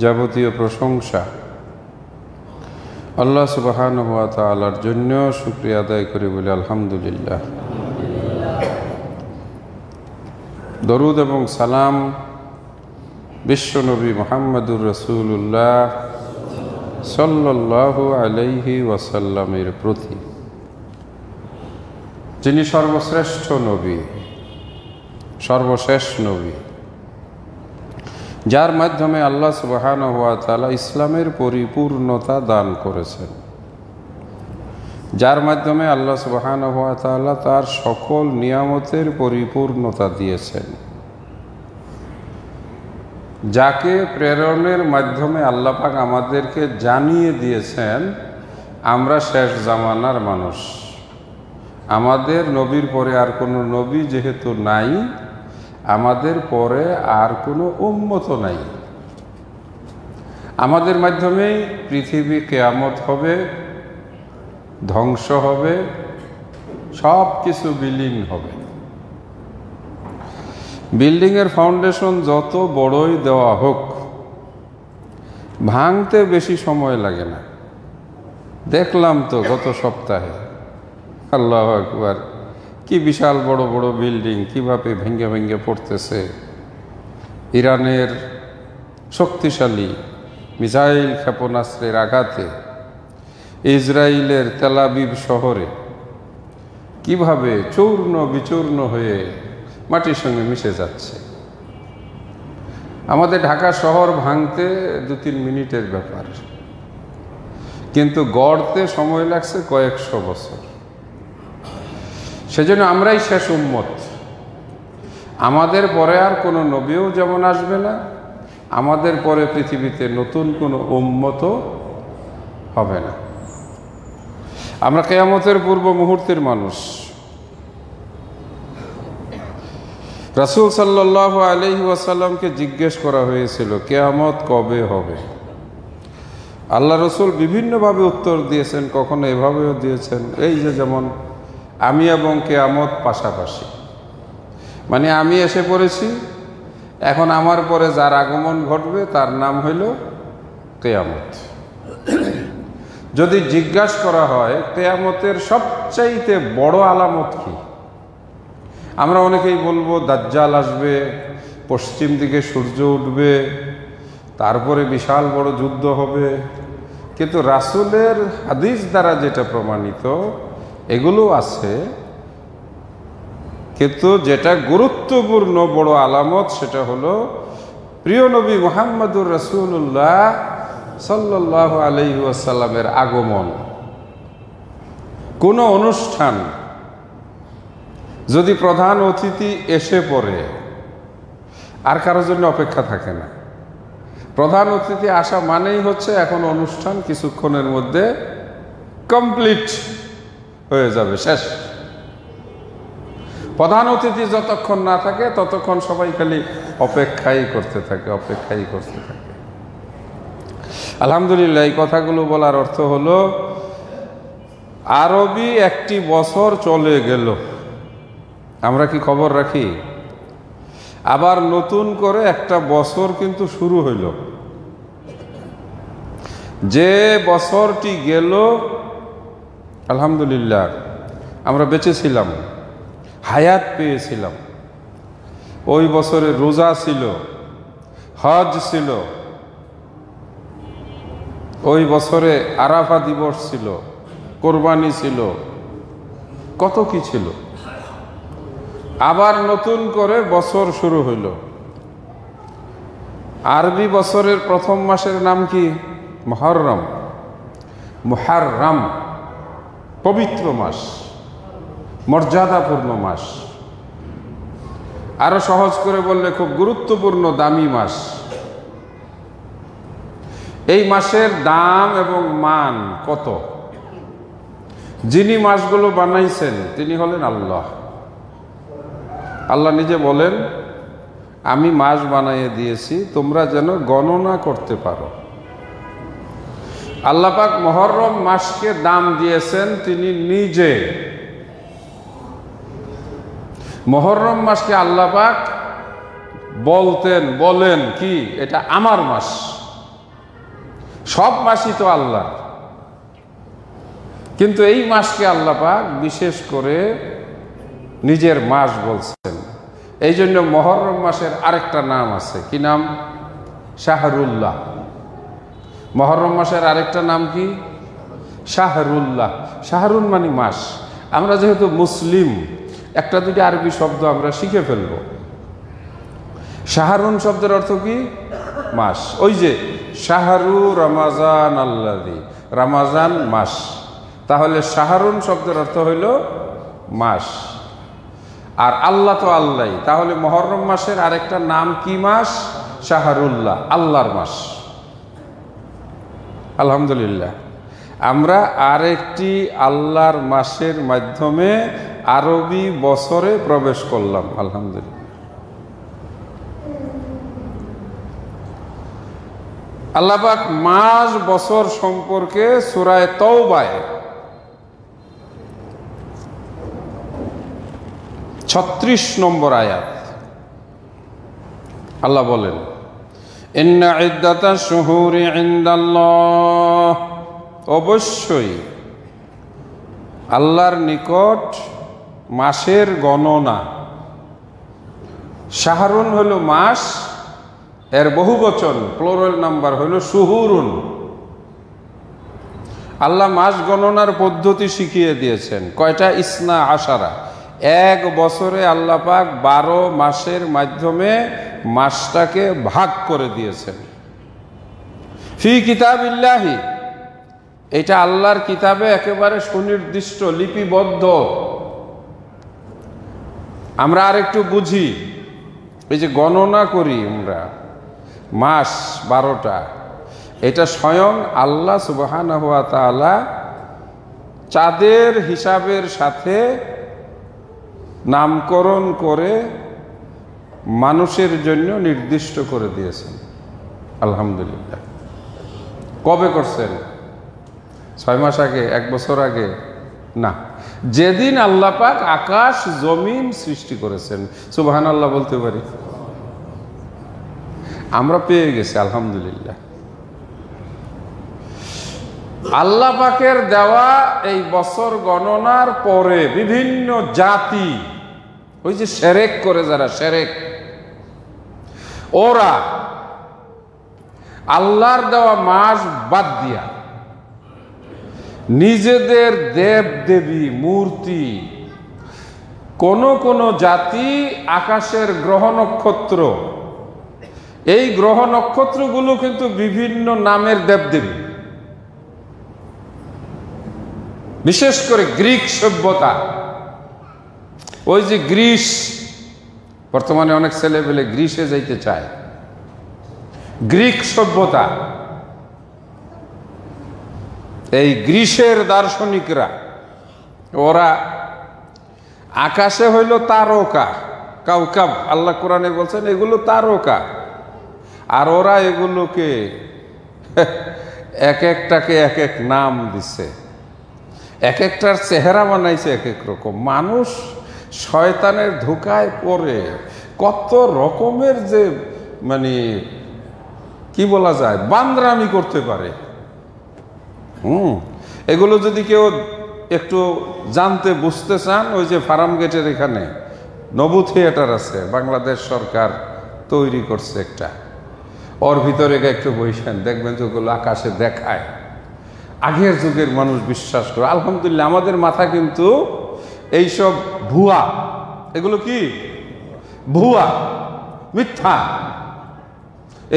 যাবতীয় প্রশংসা আল্লাহ সুবহানাহু ওয়া তাআলার জন্য। শুকরিয়া আদায় করি বলি আলহামদুলিল্লাহ। দরুদ এবং সালাম বিশ্বনবী মুহাম্মদুর রাসূলুল্লাহ সাল্লাল্লাহু আলাইহি ওয়াসাল্লামের প্রতি, যিনি সর্বশ্রেষ্ঠ নবী, সর্বশেষ নবী, যার মাধ্যমে আল্লাহ সুবহানাহু ওয়া তাআলা ইসলামের পরিপূর্ণতা দান করেছেন, যার মাধ্যমে আল্লাহ সুবহানাহু ওয়া তাআলা তার সকল নিয়ামতের পরিপূর্ণতা দিয়েছেন, যাকে প্রেরণের মাধ্যমে আল্লাহ পাক আমাদেরকে জানিয়ে দিয়েছেন আমরা শেষ জামানার মানুষ, আমাদের নবীর পরে আর কোনো নবী যেহেতু নাই, আমাদের পরে আর কোনো উম্মত নাই, আমাদের মাধ্যমেই পৃথিবী কিয়ামত হবে, ধ্বংস হবে, সব কিছু বিলীন হবে। বিল্ডিংয়ের ফাউন্ডেশন যত বড়ই দেওয়া হোক, ভাঙতে বেশি সময় লাগে না। দেখলাম তো গত সপ্তাহে, আল্লাহু আকবার, কি বিশাল বড় বড় বিল্ডিং কিভাবে ভেঙে ভেঙে পড়তেছে। ইরানের শক্তিশালী মিসাইল ক্ষেপণাস্ত্রের আঘাতে ইসরায়েলের তেল আবিব শহরে কিভাবে চূর্ণ বিচূর্ণ হয়ে মাটির সঙ্গে মিশে যাচ্ছে। আমাদের ঢাকা শহর ভাঙতে 2-3 মিনিটের ব্যাপার, কিন্তু গড়তে সময় লাগছে কয়েকশো বছর। সেজন্য আমরাই শেষ উম্মত, আমাদের পরে আর কোনো নবীও যেমন আসবে না, আমাদের পরে পৃথিবীতে নতুন কোনো উম্মতও হবে না। আমরা কিয়ামতের পূর্ব মুহূর্তের মানুষ। রাসূল সাল্লাল্লাহু আলাইহি ওয়াসাল্লামকে জিজ্ঞেস করা হয়েছিল কিয়ামত কবে হবে। আল্লাহ রসুল বিভিন্নভাবে উত্তর দিয়েছেন, কখনো এভাবেও দিয়েছেন, এই যে যেমন আমি এবং কিয়ামত পাশাপাশি, মানে আমি এসে পড়েছি, এখন আমার পরে যার আগমন ঘটবে তার নাম হইল কিয়ামত। যদি জিজ্ঞাসা করা হয় কিয়ামতের সবচাইতে বড় আলামত কি, আমরা অনেকেই বলবো দাজ্জাল আসবে, পশ্চিম দিকে সূর্য উঠবে, তারপরে বিশাল বড় যুদ্ধ হবে। কিন্তু রাসূলের হাদিস দ্বারা যেটা প্রমাণিত এগুলো আছে, কিন্তু যেটা গুরুত্বপূর্ণ বড় আলামত সেটা হলো প্রিয় নবী মুহাম্মদুর রাসূলুল্লাহ সাল্লাল্লাহু আলাইহি ওয়াসাল্লামের আগমন। কোনো অনুষ্ঠান যদি প্রধান অতিথি এসে পড়ে, আর কারোর জন্য অপেক্ষা থাকে না। প্রধান অতিথি আসা মানেই হচ্ছে এখন অনুষ্ঠান কিছুক্ষণের মধ্যে কমপ্লিট হয়ে যাবে, শেষ। প্রধান অতিথি যতক্ষণ না থাকে ততক্ষণ সবাই খালি অপেক্ষাই করতে থাকে, অপেক্ষাই করতে থাকে। আলহামদুলিল্লাহ, এই কথাগুলো বলার অর্থ হলো আরবি একটি বছর চলে গেল, আমরা কি খবর রাখি? আবার নতুন করে একটা বছর কিন্তু শুরু হইল। যে বছরটি গেল আলহামদুলিল্লাহ আমরা বেঁচে ছিলাম, হায়াত পেয়েছিলাম, ওই বছরে রোজা ছিল, হজ ছিল, ওই বছরে আরাফা দিবস ছিল, কোরবানি ছিল, কত কি ছিল। আবার নতুন করে বছর শুরু হইল। আরবি বছরের প্রথম মাসের নাম কি? মুহররম। মুহররম পবিত্র মাস, মর্যাদাপূর্ণ মাস। আরো সহজ করে বললে খুব গুরুত্বপূর্ণ দামি মাস। এই মাসের দাম এবং মান কত? যিনি মাসগুলো বানাইছেন তিনি হলেন আল্লাহ। আল্লাহ নিজে বলেন, আমি মাস বানিয়ে দিয়েছি তোমরা যেন গণনা করতে পারো। আল্লাহ পাক মুহররম মাসকে দাম দিয়েছেন তিনি নিজে। মুহররম মাসকে আল্লাহ পাক বলেন কি এটা আমার মাস, সব মাসই তো আল্লাহ, কিন্তু এই মাসকে আল্লাহ পাক বিশেষ করে নিজের মাস বলছেন। এই জন্য মুহররম মাসের আরেকটা নাম আছে, কি নাম? শাহরুল্লাহ। মুহররম মাসের আরেকটা নাম কি? শাহরুল্লাহ। শাহরুন মানে মাস। আমরা যেহেতু মুসলিম, একটা দুটি আরবি শব্দ আমরা শিখে ফেলব। শাহরুন শব্দের অর্থ কি? মাস। ওই যে শাহরু রমাজান আল্লাযী, রমাজান মাস। তাহলে শাহরুন শব্দের অর্থ হইল মাস, আর আল্লাহ তো আল্লাহই। তাহলে মুহররম মাসের আরেকটা নাম কি মাস? শাহরুল্লাহ, আল্লাহর মাস। আলহামদুলিল্লাহ, আমরা আরেকটি আল্লাহর মাসের মাধ্যমে আরবি বছরে প্রবেশ করলাম। আলহামদুলিল্লাহ। আল্লাহ পাক মাস বছর সম্পর্কে সূরা তাওবায় 36 নম্বর আয়াত আল্লাহ বলেন, ইন্না ইদ্দাতাশ শুহুরি ইনদাল্লাহ, অবশ্যই আল্লাহর নিকট মাসের গণনা। শাহরুন হলো মাস, এর বহুবচন প্লুরাল নাম্বার হলো শুহুরুন। আল্লাহ মাস গণনার পদ্ধতি শিখিয়ে দিয়েছেন। কয়টা? ইসনা আশারা। এক বছরে আল্লাহ পাক 12 মাসের মাধ্যমে মাসটাকে ভাগ করে দিয়েছেন। ফি কিতাবিল্লাহি, এটা আল্লাহর কিতাবে একেবারে সুনির্দিষ্ট, লিপিবদ্ধ। আমরা আর একটু বুঝি, এই যে গণনা করি আমরা মাস 12টা, এটা স্বয়ং আল্লাহ সুবহানাহু ওয়া তাআলা চাঁদের হিসাবের সাথে নামকরণ করে মানুষের জন্য নির্দিষ্ট করে দিয়েছেন। আলহামদুলিল্লাহ। কবে করছেন? 6 মাস আগে, 1 বছর আগে? না, যেদিন আল্লাহ পাক আকাশ জমিন সৃষ্টি করেছেন। সুবহানাল্লাহ বলতে পারি? আমরা পেয়ে গেছি আলহামদুলিল্লাহ। আল্লাহ পাকের দেওয়া এই বছর গণনার পরে বিভিন্ন জাতি, ওই যে শিরক করে যারা, শিরক, ওরা আল্লাহর দেওয়া মাস বাদ দিয়া নিজেদের দেব দেবী মূর্তি, কোন জাতি আকাশের গ্রহ নক্ষত্র, এই গ্রহ নক্ষত্রগুলো কিন্তু বিভিন্ন নামের দেবদেবী। বিশেষ করে গ্রিক সভ্যতা, ওই যে গ্রিস, বর্তমানে অনেক ছেলেপেলে গ্রিসে যাইতে চায়। গ্রিক সভ্যতা, এই গ্রিসের দার্শনিকরা, ওরা আকাশে হইল তারকা, কাউকাব, আল্লাহ কোরআনে বলছেন এগুলো তারকা, আর ওরা এগুলোকে এক একটাকে এক এক নাম দিছে, এক একটার চেহারা বানাইছে এক এক রকম। মানুষ শয়তানের ধোঁকায় পড়ে কত রকমের যে মানে কি বলা যায় বান্দরামি করতে পারে। এগুলো যদি কেউ একটু জানতে বুঝতে চান, ওই যে ফার্ম গেটের এখানে নবু থিয়েটার আছে, বাংলাদেশ সরকার তৈরি করছে একটা, ওর ভিতরে একটু বইসেন, দেখবেন যে ওগুলো আকাশে দেখায়। আগের যুগের মানুষ বিশ্বাস করে। আলহামদুলিল্লাহ, আমাদের মাথা কিন্তু এইসব ভুয়া, এগুলো কি ভুয়া, মিথ্যা।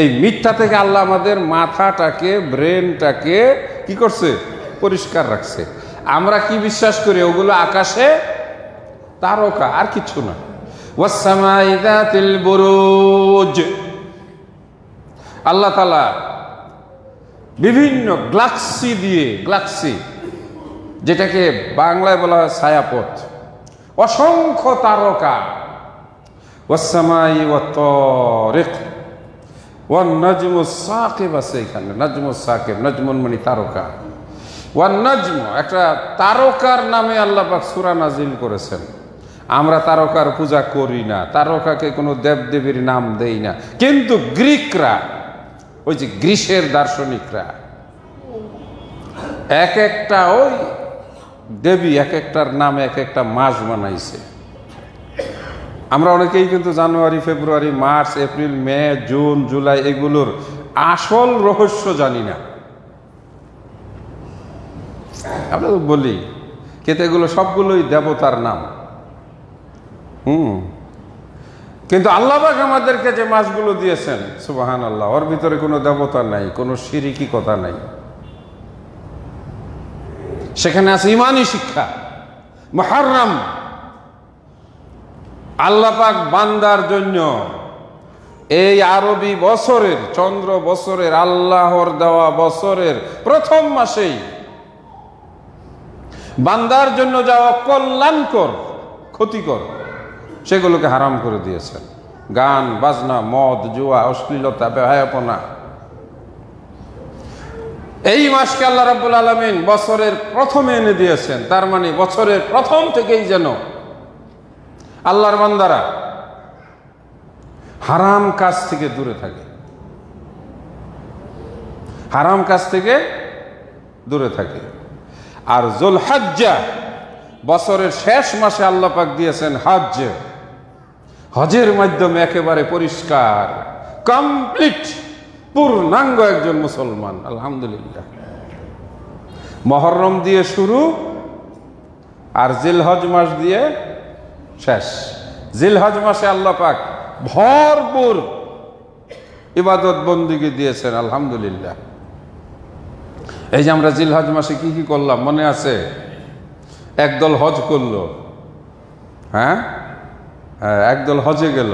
এই মিথ্যা থেকে আল্লাহ আমাদের মাথাটাকে, ব্রেনটাকে কি করছে? পরিষ্কার রাখছে। আমরা কি বিশ্বাস করি? ওগুলো আকাশে তারকা, আর কিছু না। ওয়াসসামাই যাতিল বুরুজ, আল্লাহ তাআলা বিভিন্ন গ্যালাক্সি দিয়ে, গ্যালাক্সি যেটাকে বাংলায় বলা হয় ছায়াপথ, অসংখ্য তারকা। ওয়াসসামাই ওয়াত তারিক ওয়ান নাজমুস সাকিব আছে এখানে, নাজমুস সাকিব, নাজমুন মানে তারকা, ওয়ান নাজম একটা তারকার নামে আল্লাহ পাক সূরা নাজিল করেছেন। আমরা তারকার পূজা করি না, তারকাকে কোনো দেবদেবীর নাম দেই না, কিন্তু গ্রিকরা, ওই যে গ্রিসের দার্শনিকরা, এক একটা ওই দেবী এক একটার নামে এক একটা মাস বানাইছে। আমরা অনেকেই কিন্তু জানুয়ারি, ফেব্রুয়ারি, মার্চ, এপ্রিল, মে, জুন, জুলাই এগুলোর আসল রহস্য জানি না। আমরা তো বলি কিন্তু এগুলো সবগুলোই দেবতার নাম। কিন্তু আল্লাহ পাক আমাদেরকে যে মাসগুলো দিয়েছেন, সুবহানাল্লাহ, ওর ভিতরে কোনো দেবতা নাই, কোনো শিরকি কথা নাই। সেখানে আছে ইমানি শিক্ষা, মুহররম। আল্লাহ পাক বান্দার জন্য এই আরবি বছরের, চন্দ্র বছরের, আল্লাহর দেওয়া বছরের প্রথম মাসেই বান্দার জন্য যা অকল্যাণকর, ক্ষতিকর, সেগুলোকে হারাম করে দিয়েছেন। গান বাজনা, মদ, জুয়া, অশ্লীলতা, বেহায়াপনা। এই মাসকে আল্লাহ রাব্বুল আলামিন বছরের প্রথমে এনে দিয়েছেন। তার মানে বছরের প্রথম থেকেই যেন আল্লাহর বান্দারা হারাম কাজ থেকে দূরে থাকে, হারাম কাজ থেকে দূরে থাকে। আর যুলহজ্জা, বছরের শেষ মাসে আল্লাহ পাক দিয়েছেন হজ। হজের মাধ্যমে একেবারে পরিষ্কার, কমপ্লিট, পূর্ণাঙ্গ একজন মুসলমান। আলহামদুলিল্লাহ। মুহররম দিয়ে শুরু আর জিলহজ মাস দিয়ে শেষ। জিলহজ মাসে আল্লাহ পাক ভরপুর ইবাদত বন্দিগি দিয়েছেন। আলহামদুলিল্লাহ। এই যে আমরা জিলহজ মাসে কি কি করলাম মনে আছে? একদল হজ করলো, হ্যাঁ, একদল হজে গেল।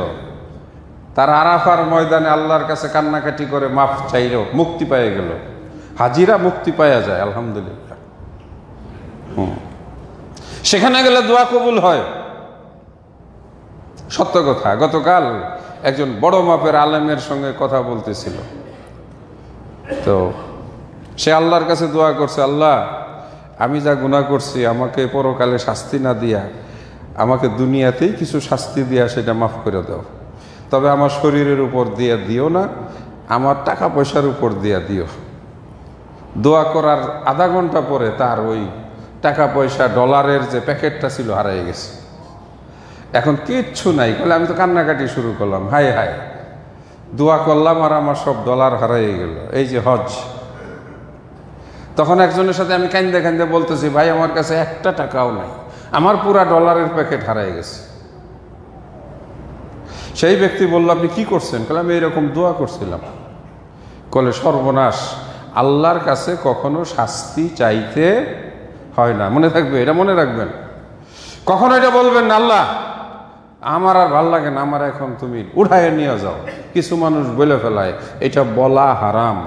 তার আরাফার ময়দানে আল্লাহর কাছে কান্নাকাটি করে মাফ চাইল, মুক্তি পেয়ে গেল। হাজিরা মুক্তি পাওয়া যায়, আলহামদুলিল্লাহ। সেখানে গেলে দোয়া কবুল হয়। সত্য কথা, গতকাল একজন বড় মাপের আলেমের সঙ্গে কথা বলতেছিল, তো সে আল্লাহর কাছে দোয়া করছে, আল্লাহ আমি যা গুনাহ করছি আমাকে পরকালে শাস্তি না দিয়া আমাকে দুনিয়াতেই কিছু শাস্তি দিয়া সেটা মাফ করে দাও। তবে আমার শরীরের উপর দিয়ে দিও না, আমার টাকা পয়সার উপর দিয়া দিও। দোয়া করার আধা ঘন্টা পরে তার ওই টাকা পয়সা, ডলারের যে প্যাকেটটা ছিল হারিয়ে গেছে। এখন কিচ্ছু নাই। বলে আমি তো কান্নাকাটি শুরু করলাম, হায় হায়, দোয়া করলাম আর আমার সব ডলার হারিয়ে গেল। এই যে হজ। তখন একজনের সাথে আমি কান্দে কান্দে বলতেছি, ভাই আমার কাছে একটা টাকাও নাই, আমার পুরা ডলারের প্যাকেট হারিয়ে গেছে। সেই ব্যক্তি বলল, আপনি কি করছেন? বলে আমি এরকম দোয়া করছিলাম। বলে সর্বনাশ, আল্লাহর কাছে কখনো শাস্তি চাইতে হয় না। মনে থাকবে, এটা মনে রাখবেন। কখনো এটা বলবেন না, আল্লাহ আমার আর ভাল লাগে না, আমার এখন তুমি উঠায় নিয়ে যাও। কিছু মানুষ বলে ফেলায়, এটা বলা হারাম।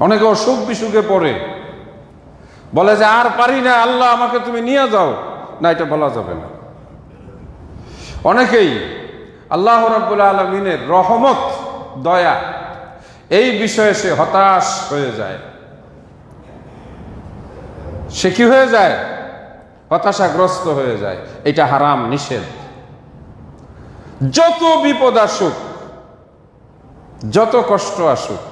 অনেকে অসুখ বিসুখে পড়ে বলে যে আর পারি না, আল্লাহ আমাকে তুমি নিয়ে যাও। না, এটা বলা যাবে না। অনেকেই আল্লাহ রাব্বুল আলামিনের রহমত, দয়া, এই বিষয়ে সে হতাশ হয়ে যায়। সে কি হয়ে যায়? হতাশাগ্রস্ত হয়ে যায়। এটা হারাম, নিষেধ। যত বিপদ আসুক, যত কষ্ট আসুক,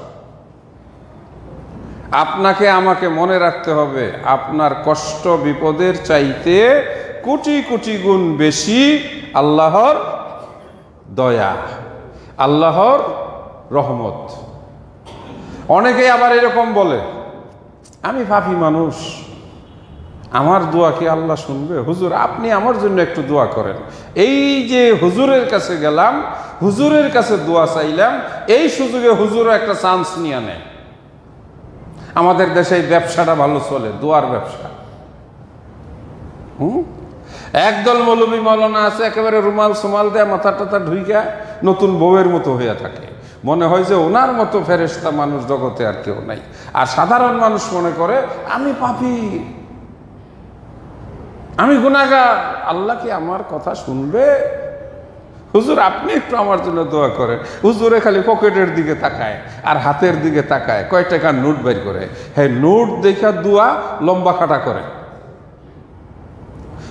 আপনাকে আমাকে মনে রাখতে হবে, আপনার কষ্ট বিপদের চাইতে কোটি কোটি গুণ বেশি আল্লাহর দয়া, আল্লাহর রহমত। অনেকেই আবার এরকম বলে, আমি পাপী মানুষ, আমার দোয়া কি আল্লাহ শুনবে? হুজুর আপনি আমার জন্য একটু দোয়া করেন। এই যে হুজুরের কাছে গেলাম, হুজুরের কাছে দোয়া চাইলাম, এই সুযোগে হুজুরও একটা চান্স নিয়ে নেয়। আমাদের দেশে এই ব্যবসাটা ভালো চলে, দোয়ার ব্যবসা। একদল মৌলবী মৌলানা আছে, একেবারে রুমাল সুমাল দেয়, মাথা টাথা ঢুইকা নতুন বউয়ের মতো হইয়া থাকে। মনে হয় যে ওনার মতো ফেরেশতা মানুষ জগতে আর কেউ নাই। আর সাধারণ মানুষ মনে করে আমি পাপী, আমি গুনাহগার, আল্লাহ কি আমার কথা শুনবে? হুজুর আপনি একটু আমার জন্য দোয়া করেন। হুজুরে খালি পকেটের দিকে তাকায় আর হাতের দিকে তাকায়, কয় টাকার নোট বের করে। হ্যাঁ, নোট দেখা দোয়া লম্বা খাটা করে।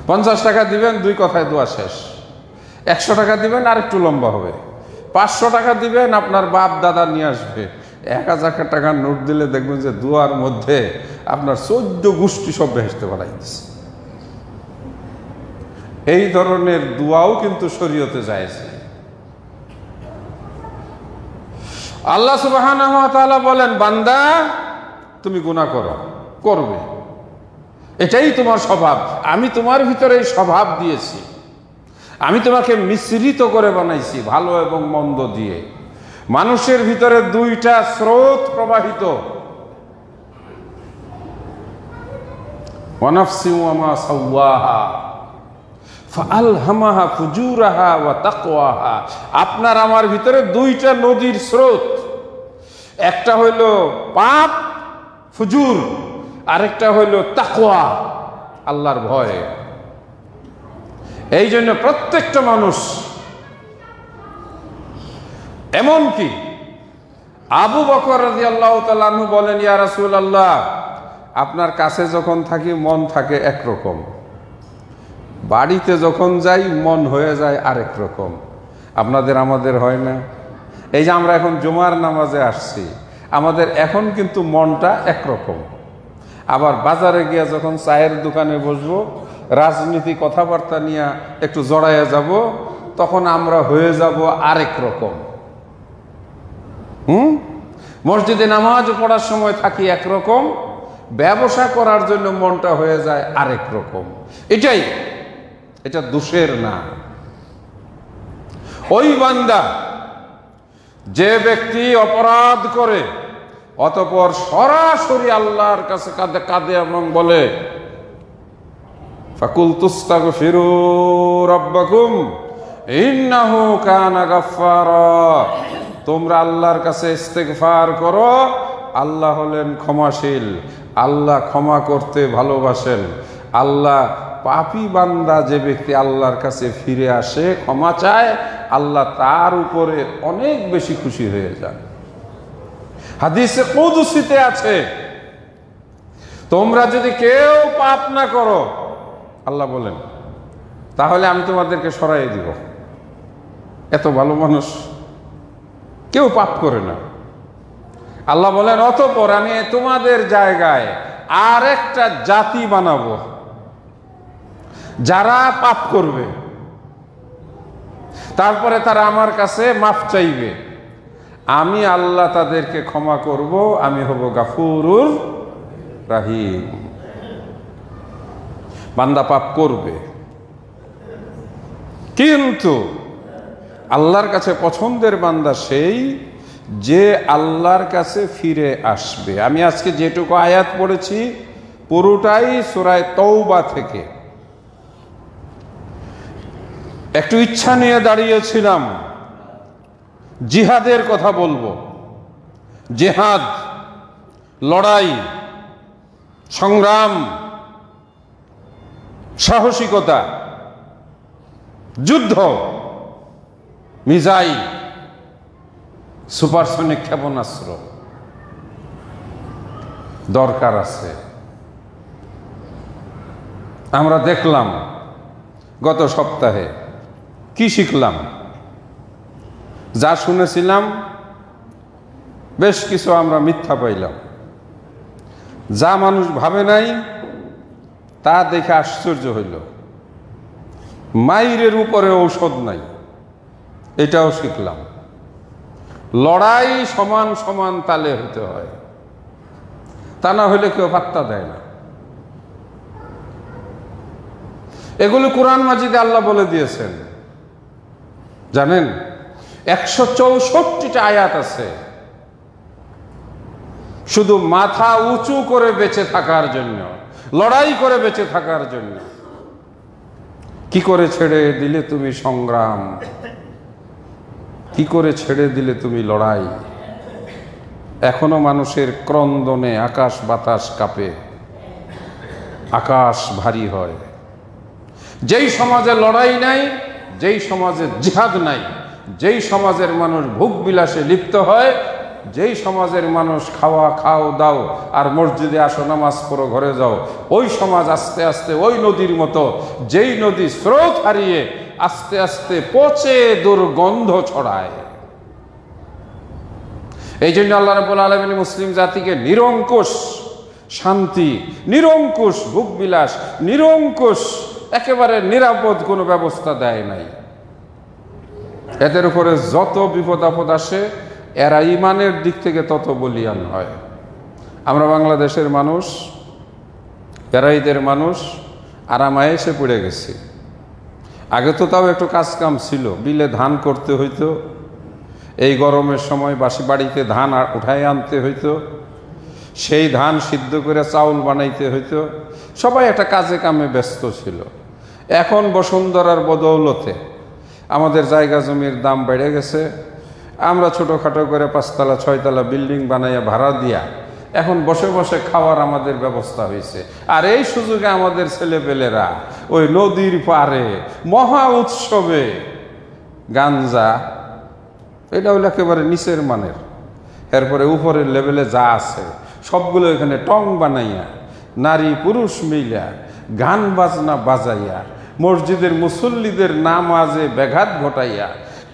50 টাকা দিবেন, 2 কথায় দোয়া শেষ। 100 টাকা দিবেন, আর একটু লম্বা হবে। 500 টাকা দিবেন, আপনার বাপ দাদা নিয়ে আসবে। 1000 টাকার নোট দিলে দেখবেন যে দুয়ার মধ্যে আপনার 14 গোষ্ঠী সব বেহেশতে বাড়াই দিচ্ছে। এই ধরনের দোয়াও কিন্তু শরীয়তে জায়েজ। আল্লাহ সুবহানাহু ওয়া তাআলা বলেন, বান্দা তুমি গুনাহ করবে, এটাই তোমার স্বভাব। আমি তোমার ভিতরে এই স্বভাব দিয়েছি, আমি তোমাকে মিশ্রিত করে বানাইছি ভালো এবং মন্দ দিয়ে। মানুষের ভিতরে 2টা স্রোত প্রবাহিত, ওয়া নাফসি ওয়া মা সাওয়াহা ফাআলহামাহা ফুজুরাহা ওয়া তাকওয়াহা। আপনার আমার ভিতরে 2টা নদীর স্রোত, একটা হইল পাপ ফুজুর, আরেকটা হইল তাকওয়া আল্লাহর ভয়। এই জন্য প্রত্যেকটা মানুষ, এমনকি আবু বকর রাদিয়াল্লাহু তাআলা আনহু বলেন, ইয়া রাসূলুল্লাহ, আপনার কাছে যখন থাকি মন থাকে একরকম, বাড়িতে যখন যাই মন হয়ে যায় আরেক রকম। আপনাদের আমাদের হয় না? এই যে আমরা এখন জুমার নামাজে আসছি, আমাদের এখন কিন্তু মনটা একরকম, আবার বাজারে গিয়ে যখন চায়ের দোকানে বসবো, রাজনীতি কথাবার্তা নিয়ে একটু জড়াইয়া যাব, তখন আমরা হয়ে যাব আরেক রকম। মসজিদে নামাজ পড়ার সময় থাকি একরকম, ব্যবসা করার জন্য মনটা হয়ে যায় আরেক রকম। এটা দোষের না। ওই বান্দা যে ব্যক্তি অপরাধ করে অতঃপর সরাসরি আল্লাহর কাছে কাঁদে এবং বলে, ফাকুলতুস্তাগফিরু রাব্বাকুম ইন্নাহু কানা গাফফারা, তোমরা আল্লাহর কাছে ইস্তেগফার করো, আল্লাহ হলেন ক্ষমাশীল, আল্লাহ ক্ষমা করতে ভালোবাসেন। আল্লাহ পাপী বান্দা যে ব্যক্তি আল্লাহর কাছে ফিরে আসে, ক্ষমা চায়, আল্লাহ তার উপরে অনেক বেশি খুশি হয়ে যান। হাদিসে কুদসিতে আছে, তোমরা যদি কেউ পাপ না করো, আল্লাহ বলেন, তাহলে আমি তোমাদেরকে সরাই দিব। এত ভালো মানুষ, কেউ পাপ করে না। আল্লাহ বলেন, অতঃপর আমি তোমাদের জায়গায় আর একটা জাতি বানাবো যারা পাপ করবে, তারপরে তারা আমার কাছে মাফ চাইবে, আমি আল্লাহ তাদেরকে ক্ষমা করব, আমি হব গাফুরুর রাহিম। বান্দা পাপ করবে, কিন্তু আল্লাহর কাছে পছন্দের বান্দা সেই যে আল্লাহর কাছে ফিরে আসবে। আমি আজকে যেটুকু আয়াত পড়েছি পুরোটাই সূরা তাওবা থেকে। একটু ইচ্ছা নিয়ে দাঁড়িয়েছিলাম, জিহাদের কথা বলবো। জিহাদ, লড়াই, সংগ্রাম, সাহসিকতা, যুদ্ধ, মিসাইল, সুপারসনিক ক্ষেপণাস্ত্র দরকার আছে। আমরা দেখলাম গত সপ্তাহে কি শিখলাম, যা শুনেছিলাম বেশ কিছু আমরা মিথ্যা পাইলাম, যা মানুষ ভাবে নাই তা দেখে আশ্চর্য হইল। মাইরের উপরে ঔষধ নাই, এটাও শিখলাম। লড়াই সমান সমান তালে হতে হয়, তা না হলে কেউ পাত্তা দেয় না। এগুলো কোরআন মাজিদে আল্লাহ বলে দিয়েছেন। জানেন, 164টা আয়াত আছে শুধু মাথা উঁচু করে বেঁচে থাকার জন্য, লড়াই করে বেঁচে থাকার জন্য। কি করে ছেড়ে দিলে তুমি সংগ্রাম, কি করে ছেড়ে দিলে তুমি লড়াই। এখনো মানুষের ক্রন্দনে আকাশ বাতাস কাঁপে, আকাশ ভারী হয়। যেই সমাজে লড়াই নাই, যেই সমাজে জিহাদ নাই, যেই সমাজের মানুষ ভোগ বিলাসে লিপ্ত হয়, যেই সমাজের মানুষ খাও দাও আর মসজিদে আসো, নামাজ পড়ো, ঘরে যাও, ওই সমাজ আস্তে আস্তে ওই নদীর মতো, যেই নদী স্রোত হারিয়ে আস্তে আস্তে পচে দুর্গন্ধ ছড়ায়। এই জন্য আল্লাহ রাব্বুল আলামিন মুসলিম জাতিকে নিরঙ্কুশ শান্তি, নিরঙ্কুশ ভোগবিলাস, নিরঙ্কুশ একেবারে নিরাপদ কোনো ব্যবস্থা দেয় নাই। এদের উপরে যত বিপদ আপদ আসে এরা ইমানের দিক থেকে তত বলিয়ান হয়। আমরা বাংলাদেশের মানুষ, এরা ঈদের মানুষ, আরামায় এসে পড়ে গেছি। আগে তো তাও একটু কাজ কাম ছিল, বিলে ধান করতে হইতো, এই গরমের সময় বাড়িতে ধান উঠায় আনতে হইতো, সেই ধান সিদ্ধ করে চাউল বানাইতে হইতো, সবাই একটা কাজে কামে ব্যস্ত ছিল। এখন বসুন্ধরার বদৌলতে আমাদের জায়গা জমির দাম বেড়ে গেছে, আমরা ছোটোখাটো করে 5 তলা 6 তলা বিল্ডিং বানাইয়া ভাড়া দিয়া এখন বসে বসে খাওয়ার আমাদের ব্যবস্থা হয়েছে। আর এই সুযোগে আমাদের ছেলেপেলেরা ওই নদীর পাড়ে মহা উৎসবে গাঞ্জা, এটা হইলো একেবারে নিচের মানের, এরপরে উপরের লেভেলে যা আছে সবগুলো এখানে টং বানাইয়া নারী পুরুষ মিলিয়া গান বাজনা বাজাইয়া মসজিদের মুসল্লিদের নামাজে ব্যাঘাত ঘটাইয়া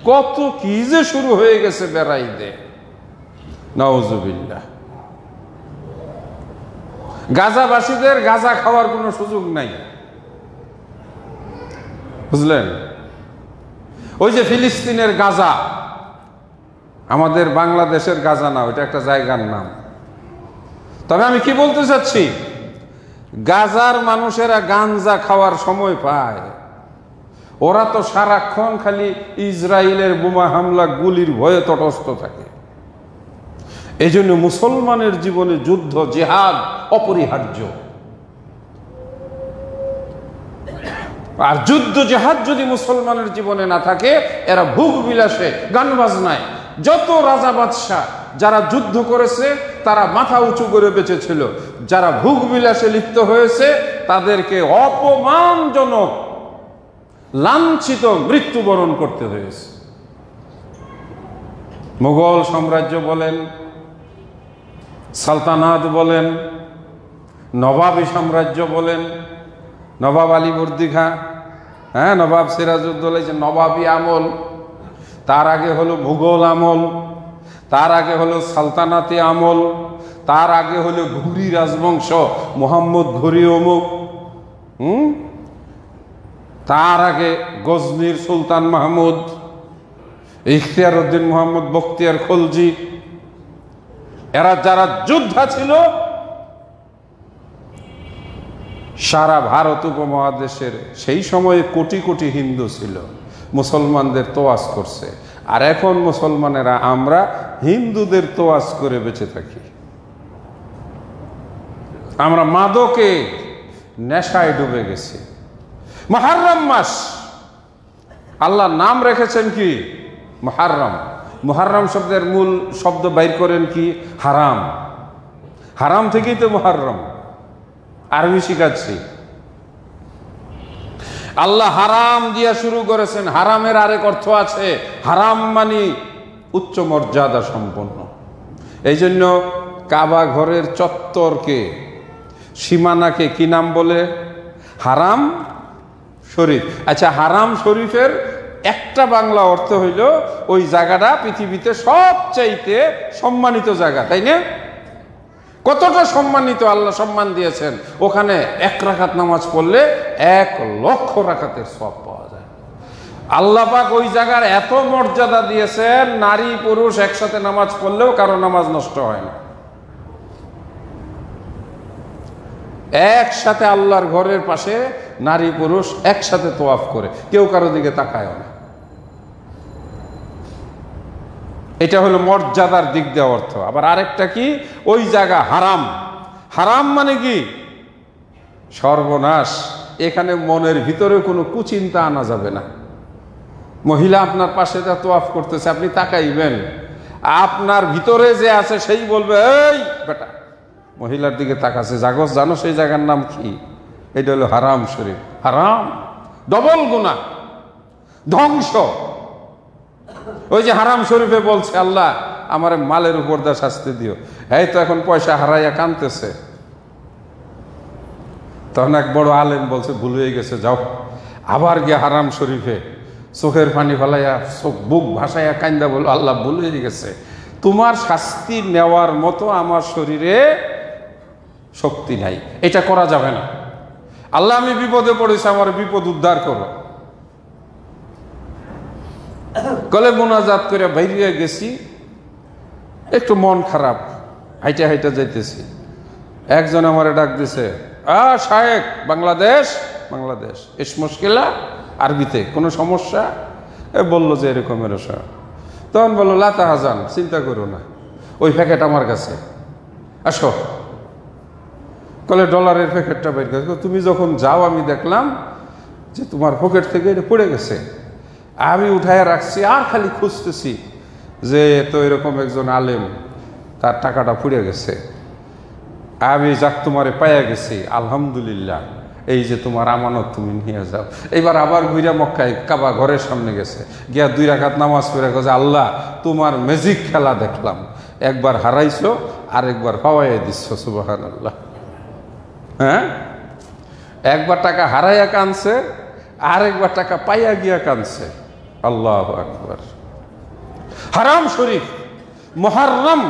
কত কি যে শুরু হয়ে গেছে বেড়াইতে, নাউজুবিল্লাহ। গাজাবাসীদের গাজা খাওয়ার কোনো সুযোগ নাই, বুঝলেন? ওই যে ফিলিস্তিনের গাজা, আমাদের বাংলাদেশের গাজা না, ওইটা একটা জায়গার নাম। তবে আমি কি বলতে চাচ্ছি, গাজার মানুষেরা গাঞ্জা খাওয়ার সময় পায়, ওরা তো সারাক্ষণ খালি ইসরায়েলের বোমা হামলা গুলির ভয়ে তটস্থ থাকে। এই জন্য মুসলমানের জীবনে যুদ্ধ জিহাদ অপরিহার্য। আর যুদ্ধ জিহাদ যদি মুসলমানের জীবনে না থাকে, এরা ভোগ বিলাসে গান বাজনায়, যত রাজা বাদশাহ যারা যুদ্ধ করেছে তারা মাথা উঁচু করে বেঁচেছিল, যারা ভোগ বিলাসে লিপ্ত হয়েছে তাদেরকে অপমানজনক লাঞ্ছিত মৃত্যুবরণ করতে হয়েছে। মুঘল সাম্রাজ্য বলেন, সালতানাত বলেন, নবাবী সাম্রাজ্য বলেন, নবাব আলীবর্দী খাঁ, হ্যাঁ, নবাব সিরাজউদ্দৌলা, যে নবাবী আমল, তার আগে হলো মুঘল আমল, তার আগে হলো সালতানাতি আমল, তার আগে হলো ঘুরি রাজবংশ, মোহাম্মদ ঘুরি অমুক, তার আগে গজনির সুলতান মাহমুদ, ইখতিয়ার উদ্দিন মোহাম্মদ বখতিয়ার খলজি, এরা যারা যোদ্ধা ছিল সারা ভারত উপমহাদেশের সেই সময়ে কোটি কোটি হিন্দু ছিল, মুসলমানদের তোয়াজ করছে। আর এখন মুসলমানেরা আমরা হিন্দুদের তোয়াজ করে বেঁচে থাকি। আমরা মাদকে নেশায় ডুবে গেছি। মুহররম মাস, আল্লাহ নাম রেখেছেন কি? মুহররম। মুহররম শব্দের মূল শব্দ বাইর করেন কি? হারাম। হারাম থেকেই তো মুহররম, আরবি শিখাচ্ছি। আল্লাহ হারাম দিয়া শুরু করেছেন। হারামের আরেক অর্থ আছে, হারাম মানে উচ্চ মর্যাদা সম্পন্ন। এই জন্য কাবা ঘরের চত্বরকে, সীমানাকে কি নাম বলে? হারাম শরীফ। আচ্ছা, হারাম শরীফের একটা বাংলা অর্থ হইল ওই জায়গাটা পৃথিবীতে সবচাইতে সম্মানিত জায়গা, তাই না? কতটা সম্মানিত, আল্লাহ সম্মান দিয়েছেন। ওখানে 1 রাকাত নামাজ পড়লে 1 লক্ষ রাকাতের সওয়াব পাওয়া যায়। আল্লাহ পাক ওই জায়গার এত মর্যাদা দিয়েছেন, নারী পুরুষ একসাথে নামাজ পড়লেও কারো নামাজ নষ্ট হয় না। একসাথে আল্লাহর ঘরের পাশে নারী পুরুষ একসাথে তোয়াফ করে, কেউ কারো দিকে তাকায় না। এটা হলো মর্যাদার দিক দিয়ে অর্থ। আবার আরেকটা কি? ওই জায়গা হারাম। হারাম মানে কি? সর্বনাশ। এখানে মনের ভিতরে কোনো কুচিন্তা আনা যাবে না। মহিলা আপনার পাশে যা তোয়াফ করতেছে, আপনি তাকাইবেন, আপনার ভিতরে যে আছে সেই বলবে, এই বেটা, মহিলার দিকে তাকাচ্ছে, জাগস, জানো সেই জায়গার নাম কি? এটা হলো হারাম শরীফ। হারাম, ডবল গুনাহ, ধ্বংস। ওই যে হারাম শরীফে বলছে আল্লাহ আমার মালের উপর দা শাস্তি দিও। এই তো এখন পয়সা হারাইয়া কাঁদতেছে, তখন এক বড় আলেম বলছে ভুল হয়ে গেছে, যাও আবার গিয়ে হারাম শরীফে চোখের পানি ফেলাইয়া চোখ বুক ভাসাইয়া কান্দা বলল, আল্লাহ ভুল হয়ে গেছে। তোমার শাস্তি নেওয়ার মতো আমার শরীরে শক্তি নাই, এটা করা যাবে না। আল্লাহ, আমি বিপদে পড়েছি, আমার বিপদ উদ্ধার করো। কলে মোনাজাত করে বাইরে গেছি, একটু মন খারাপ, হাইটা হাইটা যাইতেছি। একজন আমারে ডাক দিছে, শায়েক, বাংলাদেশ বাংলাদেশ এস মুশকিলা, আরবিতে কোনো সমস্যা? বললো যে এরকম এরকম। তখন বললো লা তাহজান, চিন্তা করো না, ওই প্যাকেট আমার কাছে, আসো। কলে ডলারের প্যাকেটটা বের করে, তুমি যখন যাও আমি দেখলাম যে তোমার পকেট থেকে এটা পড়ে গেছে। আমি উঠায় রাখছি, আর খালি খুঁজতেছি যে তো এরকম একজন আলেম, তার টাকাটা পুড়ে গেছে। আমি যাক তোমারে পাইয়া গেছি, আলহামদুলিল্লাহ, এই যে তোমার আমানত, তুমি নিয়ে যাও। এইবার আবার ঘুরা মক্কায় কাবা ঘরের সামনে গেছে, গিয়া 2 রাকাত নামাজ পড়ে গেছে, আল্লাহ তোমার ম্যাজিক খেলা দেখলাম, একবার হারাইছো আর একবার পাওয়াইয়া দিচ্ছ, সুবহানাল্লাহ। হ্যাঁ, একবার টাকা হারাইয়া কানছে, আর একবার টাকা পাইয়া গিয়া কানছে। আল্লাহু আকবার। হারাম শরীফ, মুহররম,